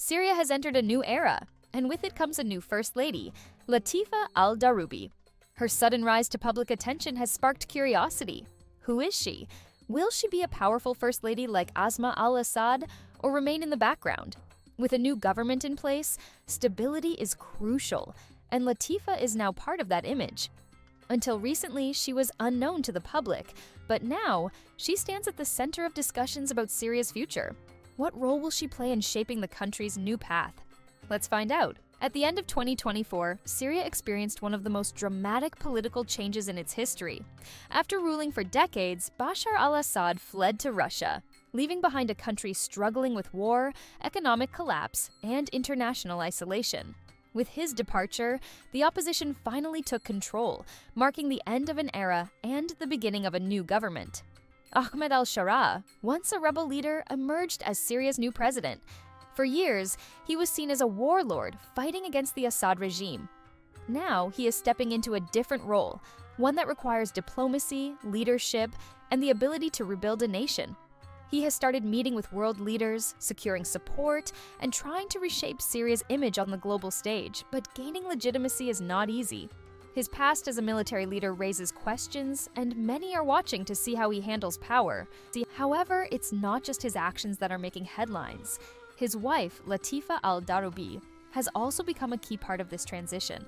Syria has entered a new era, and with it comes a new First Lady, Latifa al-Darubi. Her sudden rise to public attention has sparked curiosity. Who is she? Will she be a powerful First Lady like Asma al-Assad, or remain in the background? With a new government in place, stability is crucial, and Latifa is now part of that image. Until recently, she was unknown to the public, but now she stands at the center of discussions about Syria's future. What role will she play in shaping the country's new path? Let's find out. At the end of 2024, Syria experienced one of the most dramatic political changes in its history. After ruling for decades, Bashar al-Assad fled to Russia, leaving behind a country struggling with war, economic collapse, and international isolation. With his departure, the opposition finally took control, marking the end of an era and the beginning of a new government. Ahmed al-Sharaa, once a rebel leader, emerged as Syria's new president. For years, he was seen as a warlord fighting against the Assad regime. Now, he is stepping into a different role, one that requires diplomacy, leadership, and the ability to rebuild a nation. He has started meeting with world leaders, securing support, and trying to reshape Syria's image on the global stage, but gaining legitimacy is not easy. His past as a military leader raises questions, and many are watching to see how he handles power. However, it's not just his actions that are making headlines. His wife, Latifa al-Darubi, has also become a key part of this transition.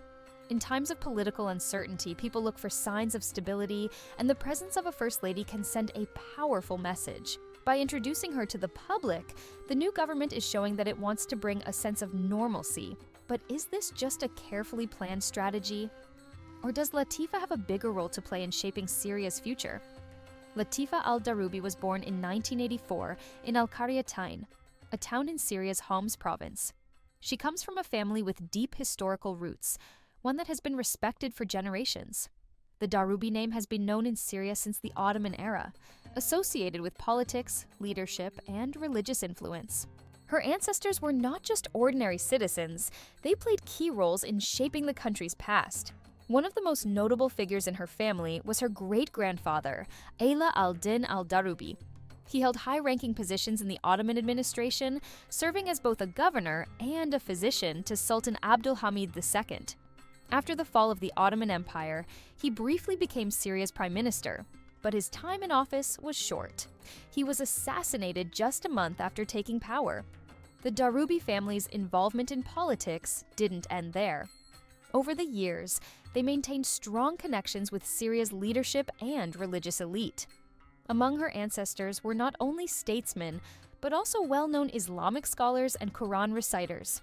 In times of political uncertainty, people look for signs of stability, and the presence of a First Lady can send a powerful message. By introducing her to the public, the new government is showing that it wants to bring a sense of normalcy. But is this just a carefully planned strategy? Or does Latifa have a bigger role to play in shaping Syria's future? Latifa al-Darubi was born in 1984 in al-Qaryatain, a town in Syria's Homs province. She comes from a family with deep historical roots, one that has been respected for generations. The Darubi name has been known in Syria since the Ottoman era, associated with politics, leadership, and religious influence. Her ancestors were not just ordinary citizens, they played key roles in shaping the country's past. One of the most notable figures in her family was her great-grandfather, Ala al-Din al-Darubi. He held high-ranking positions in the Ottoman administration, serving as both a governor and a physician to Sultan Abdul Hamid II. After the fall of the Ottoman Empire, he briefly became Syria's prime minister, but his time in office was short. He was assassinated just a month after taking power. The Darubi family's involvement in politics didn't end there. Over the years, they maintained strong connections with Syria's leadership and religious elite. Among her ancestors were not only statesmen, but also well-known Islamic scholars and Quran reciters.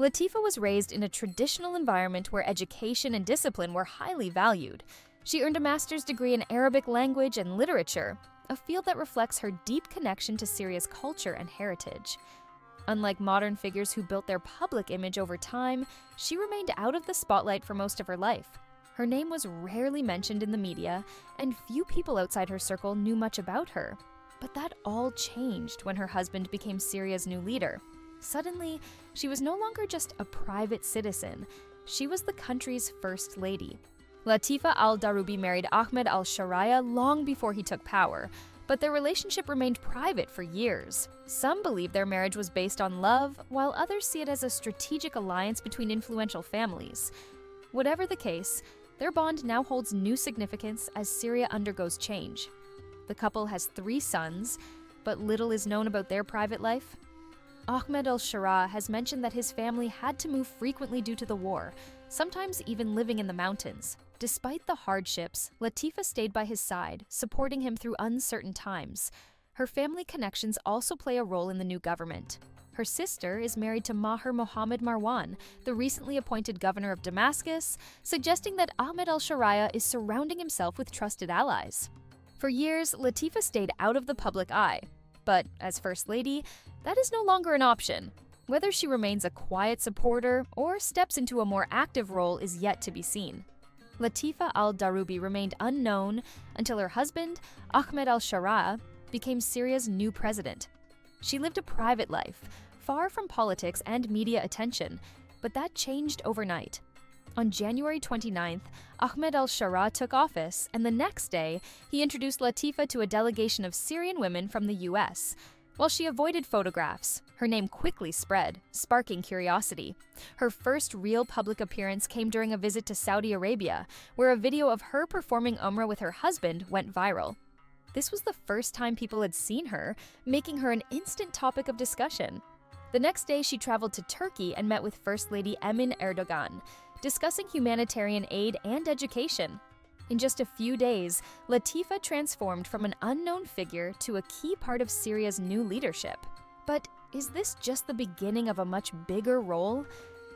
Latifa was raised in a traditional environment where education and discipline were highly valued. She earned a master's degree in Arabic language and literature, a field that reflects her deep connection to Syria's culture and heritage. Unlike modern figures who built their public image over time, she remained out of the spotlight for most of her life. Her name was rarely mentioned in the media, and few people outside her circle knew much about her. But that all changed when her husband became Syria's new leader. Suddenly, she was no longer just a private citizen, she was the country's First Lady. Latifa al-Darubi married Ahmed al-Sharaa long before he took power, but their relationship remained private for years. Some believe their marriage was based on love, while others see it as a strategic alliance between influential families. Whatever the case, their bond now holds new significance as Syria undergoes change. The couple has 3 sons, but little is known about their private life. Ahmed al-Sharaa has mentioned that his family had to move frequently due to the war, sometimes even living in the mountains. Despite the hardships, Latifa stayed by his side, supporting him through uncertain times. Her family connections also play a role in the new government. Her sister is married to Maher Mohammed Marwan, the recently appointed governor of Damascus, suggesting that Ahmed al-Sharaa is surrounding himself with trusted allies. For years, Latifa stayed out of the public eye. But as First Lady, that is no longer an option. Whether she remains a quiet supporter or steps into a more active role is yet to be seen. Latifa al-Darubi remained unknown until her husband, Ahmed al-Sharaa, became Syria's new president. She lived a private life, far from politics and media attention, but that changed overnight. On January 29th, Ahmed al-Sharaa took office, and the next day, he introduced Latifa to a delegation of Syrian women from the US. While she avoided photographs, her name quickly spread, sparking curiosity. Her first real public appearance came during a visit to Saudi Arabia, where a video of her performing Umrah with her husband went viral. This was the first time people had seen her, making her an instant topic of discussion. The next day, she traveled to Turkey and met with First Lady Emin Erdogan, discussing humanitarian aid and education. In just a few days, Latifa transformed from an unknown figure to a key part of Syria's new leadership. But is this just the beginning of a much bigger role?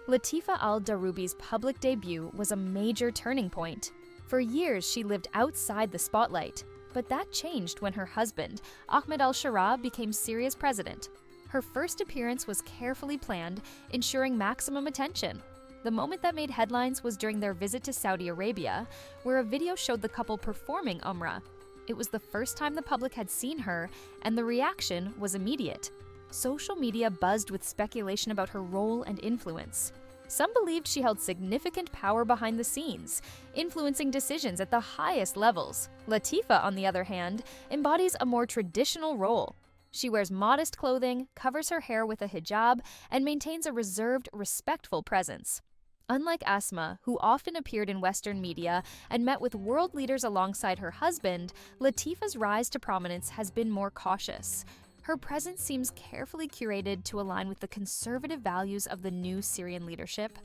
Latifa al-Darubi's public debut was a major turning point. For years, she lived outside the spotlight, but that changed when her husband, Ahmed al-Sharaa, became Syria's president. Her first appearance was carefully planned, ensuring maximum attention. The moment that made headlines was during their visit to Saudi Arabia, where a video showed the couple performing Umrah. It was the first time the public had seen her, and the reaction was immediate. Social media buzzed with speculation about her role and influence. Some believed she held significant power behind the scenes, influencing decisions at the highest levels. Latifa, on the other hand, embodies a more traditional role. She wears modest clothing, covers her hair with a hijab, and maintains a reserved, respectful presence. Unlike Asma, who often appeared in Western media and met with world leaders alongside her husband, Latifa's rise to prominence has been more cautious. Her presence seems carefully curated to align with the conservative values of the new Syrian leadership.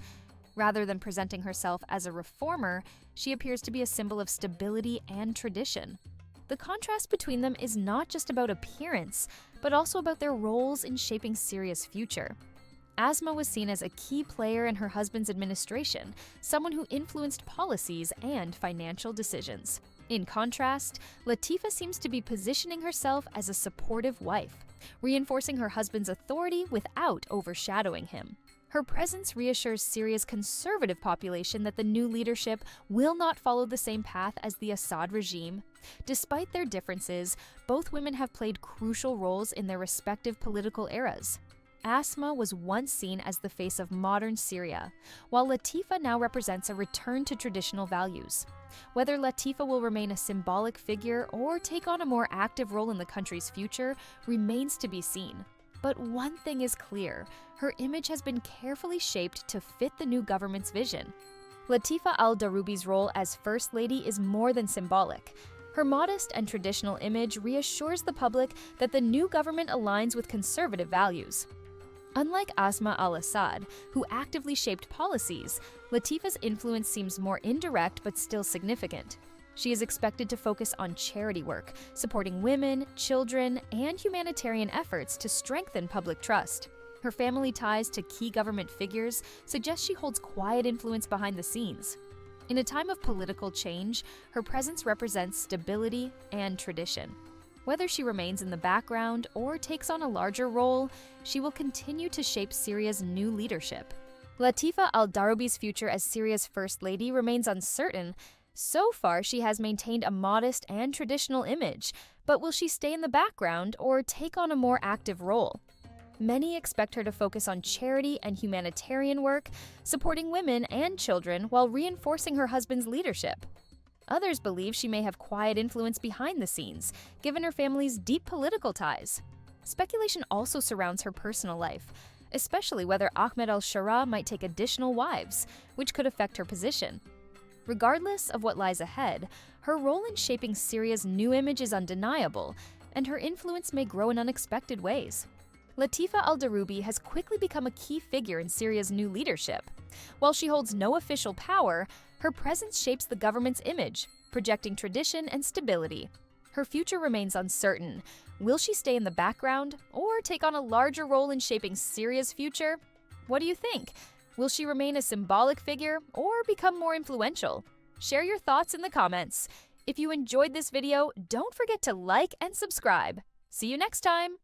Rather than presenting herself as a reformer, she appears to be a symbol of stability and tradition. The contrast between them is not just about appearance, but also about their roles in shaping Syria's future. Asma was seen as a key player in her husband's administration, someone who influenced policies and financial decisions. In contrast, Latifa seems to be positioning herself as a supportive wife, reinforcing her husband's authority without overshadowing him. Her presence reassures Syria's conservative population that the new leadership will not follow the same path as the Assad regime. Despite their differences, both women have played crucial roles in their respective political eras. Asma was once seen as the face of modern Syria, while Latifa now represents a return to traditional values. Whether Latifa will remain a symbolic figure or take on a more active role in the country's future remains to be seen. But one thing is clear, her image has been carefully shaped to fit the new government's vision. Latifa al-Darubi's role as First Lady is more than symbolic. Her modest and traditional image reassures the public that the new government aligns with conservative values. Unlike Asma al-Assad, who actively shaped policies, Latifa's influence seems more indirect but still significant. She is expected to focus on charity work, supporting women, children, and humanitarian efforts to strengthen public trust. Her family ties to key government figures suggest she holds quiet influence behind the scenes. In a time of political change, her presence represents stability and tradition. Whether she remains in the background or takes on a larger role, she will continue to shape Syria's new leadership. Latifa al-Darubi's future as Syria's First Lady remains uncertain. So far, she has maintained a modest and traditional image, but will she stay in the background or take on a more active role? Many expect her to focus on charity and humanitarian work, supporting women and children while reinforcing her husband's leadership. Others believe she may have quiet influence behind the scenes, given her family's deep political ties. Speculation also surrounds her personal life, especially whether Ahmed al-Sharaa might take additional wives, which could affect her position. Regardless of what lies ahead, her role in shaping Syria's new image is undeniable, and her influence may grow in unexpected ways. Latifa al-Darubi has quickly become a key figure in Syria's new leadership. While she holds no official power, her presence shapes the government's image, projecting tradition and stability. Her future remains uncertain. Will she stay in the background or take on a larger role in shaping Syria's future? What do you think? Will she remain a symbolic figure or become more influential? Share your thoughts in the comments. If you enjoyed this video, don't forget to like and subscribe. See you next time!